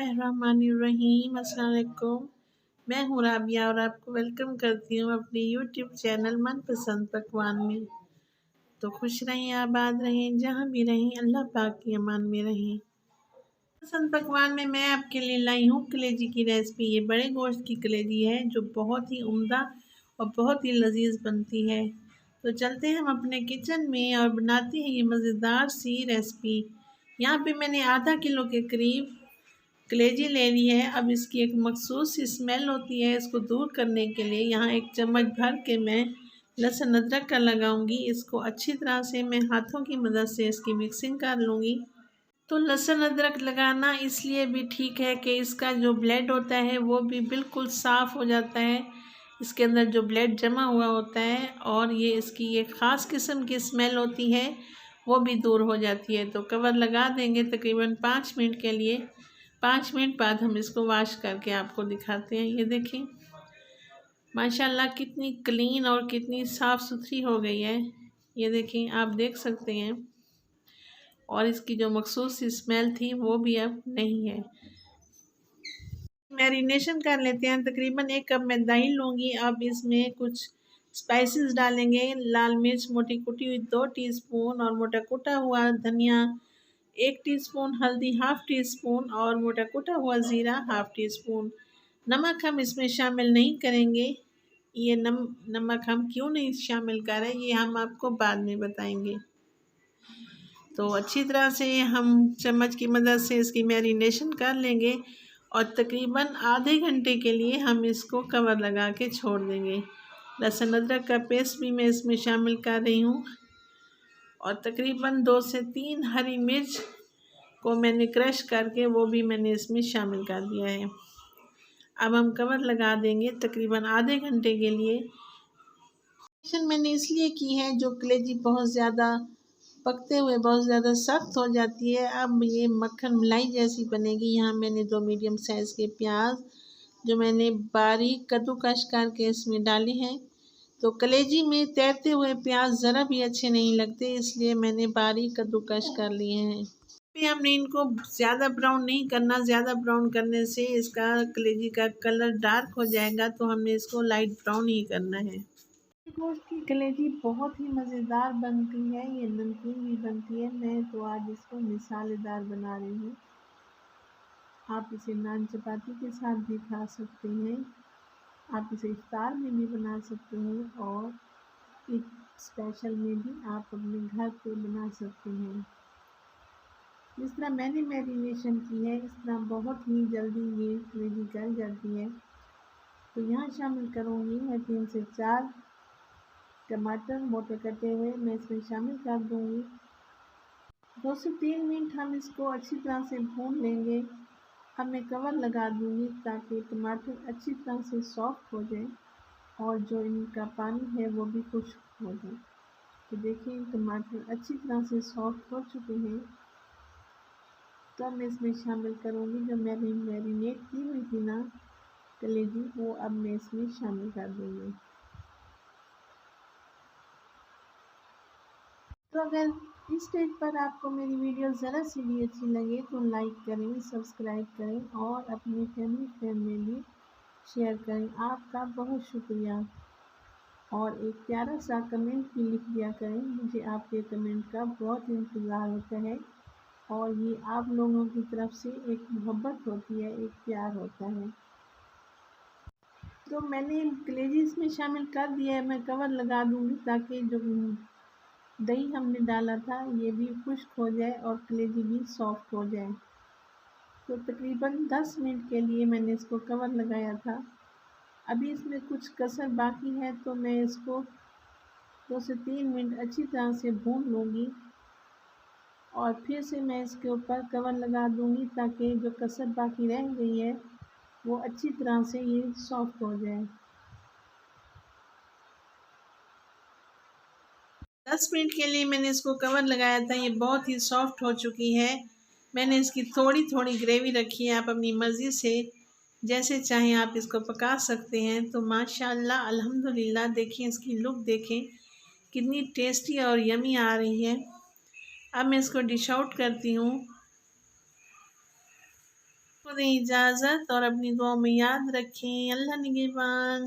बिस्मिल्लाहिर्रहमानिर्रहीम। अस्सलाम वालेकुम। मैं हूँ राबिया और आपको वेलकम करती हूँ अपने यूट्यूब चैनल मनपसंद पकवान में। तो खुश रहें, आबाद रहें, जहाँ भी रहें अल्लाह पाक की अमान में रहें। पसंद पकवान में मैं आपके लिए लाई हूँ कलेजी की रेसिपी। ये बड़े गोश्त की कलेजी है जो बहुत ही उम्दा और बहुत ही लजीज बनती है। तो चलते हैं हम अपने किचन में और बनाते हैं ये मज़ेदार सी रेसिपी। यहाँ पे मैंने आधा किलो के करीब कलेजी ले ली है। अब इसकी एक मखसूस सी स्मेल होती है, इसको दूर करने के लिए यहाँ एक चम्मच भर के मैं लहसुन अदरक का लगाऊंगी। इसको अच्छी तरह से मैं हाथों की मदद से इसकी मिक्सिंग कर लूँगी। तो लहसुन अदरक लगाना इसलिए भी ठीक है कि इसका जो ब्लड होता है वो भी बिल्कुल साफ़ हो जाता है, इसके अंदर जो ब्लड जमा हुआ होता है, और ये इसकी ये ख़ास किस्म की स्मेल होती है वो भी दूर हो जाती है। तो कवर लगा देंगे तकरीबन 5 मिनट के लिए। 5 मिनट बाद हम इसको वॉश करके आपको दिखाते हैं। ये देखें माशाल्लाह कितनी क्लीन और कितनी साफ़ सुथरी हो गई है। ये देखें, आप देख सकते हैं, और इसकी जो मखसूस स्मेल थी वो भी अब नहीं है। मैरिनेशन कर लेते हैं। तकरीबन 1 कप मैं दही लूँगी। अब इसमें कुछ स्पाइसेस डालेंगे। लाल मिर्च मोटी कुटी हुई 2 टीस्पून, और मोटा कुटा हुआ धनिया 1 टीस्पून, हल्दी हाफ़ टी स्पून, और मोटा कुटा हुआ ज़ीरा हाफ़ टी स्पून। नमक हम इसमें शामिल नहीं करेंगे। ये नमक हम क्यों नहीं शामिल कर रहे ये हम आपको बाद में बताएंगे। तो अच्छी तरह से हम चम्मच की मदद से इसकी मैरिनेशन कर लेंगे, और तकरीबन आधे घंटे के लिए हम इसको कवर लगा के छोड़ देंगे। लहसुन अदरक का पेस्ट भी मैं इसमें शामिल कर रही हूँ, और तकरीबन 2 से 3 हरी मिर्च को मैंने क्रश करके वो भी मैंने इसमें शामिल कर दिया है। अब हम कवर लगा देंगे तकरीबन आधे घंटे के लिए। मैंने इसलिए की है जो कलेजी बहुत ज़्यादा पकते हुए बहुत ज़्यादा सख्त हो जाती है। अब ये मक्खन मलाई जैसी बनेगी। यहाँ मैंने 2 मीडियम साइज़ के प्याज जो मैंने बारीक कद्दूकस करके इसमें डाले हैं। तो कलेजी में तैरते हुए प्याज ज़रा भी अच्छे नहीं लगते, इसलिए मैंने बारीक कद्दूकस कर लिए हैं। फिर हमने इनको ज़्यादा ब्राउन नहीं करना। ज़्यादा ब्राउन करने से इसका कलेजी का कलर डार्क हो जाएगा, तो हमने इसको लाइट ब्राउन ही करना है। गोश्त की कलेजी बहुत ही मज़ेदार बनती है, ये नमकीन भी बनती है। मैं तो आज इसको मिसालेदार बना रही हूँ। आप इसे नान चपाती के साथ भी खा सकते हैं, आप इसे इफ्तार में भी बना सकते हैं, और ईद स्पेशल में भी आप अपने घर पे बना सकते हैं। जिस तरह मैंने मैरिनेशन की है इस तरह बहुत ही जल्दी ये कलेजी गल जाती है। तो यहाँ शामिल करूँगी मैं 3 से 4 टमाटर मोटे कटे हुए, मैं इसमें शामिल कर दूँगी। 2 से 3 मिनट हम इसको अच्छी तरह से भून लेंगे। अब मैं कवर लगा दूँगी ताकि टमाटर अच्छी तरह से सॉफ्ट हो जाए, और जो इनका पानी है वो भी खुश्क हो जाए। तो देखिए टमाटर अच्छी तरह से सॉफ्ट हो चुके हैं। तो अब मैं इसमें शामिल करूँगी जो मैंने मैरिनेट की हुई थी ना कलेजी, वो अब मैं इसमें शामिल कर दूँगी। तो अगर इस स्टेज पर आपको मेरी वीडियो ज़रा सी भी अच्छी लगे तो लाइक करें, सब्सक्राइब करें, और अपनी फैमिली फ्रेंड में भी शेयर करें। आपका बहुत शुक्रिया, और एक प्यारा सा कमेंट भी लिख दिया करें। मुझे आपके कमेंट का बहुत इंतज़ार होता है, और ये आप लोगों की तरफ से एक मोहब्बत होती है, एक प्यार होता है। तो मैंने कलेजी इसमें शामिल कर दिया है। मैं कवर लगा दूँगी ताकि जो दही हमने डाला था ये भी खुश्क हो जाए और कलेजी भी सॉफ्ट हो जाए। तो तकरीबन 10 मिनट के लिए मैंने इसको कवर लगाया था। अभी इसमें कुछ कसर बाकी है, तो मैं इसको 2 से 3 मिनट अच्छी तरह से भून लूँगी, और फिर से मैं इसके ऊपर कवर लगा दूँगी ताकि जो कसर बाकी रह गई है वो अच्छी तरह से ये सॉफ्ट हो जाए। 10 मिनट के लिए मैंने इसको कवर लगाया था। ये बहुत ही सॉफ्ट हो चुकी है। मैंने इसकी थोड़ी थोड़ी ग्रेवी रखी है। आप अपनी मर्ज़ी से जैसे चाहें आप इसको पका सकते हैं। तो माशाल्लाह अल्हम्दुलिल्लाह देखिए इसकी लुक देखें कितनी टेस्टी और यमी आ रही है। अब मैं इसको डिश आउट करती हूँ। मुझको दें इजाज़त और अपनी दुआओं में याद रखें। अल्लाह निगहबान।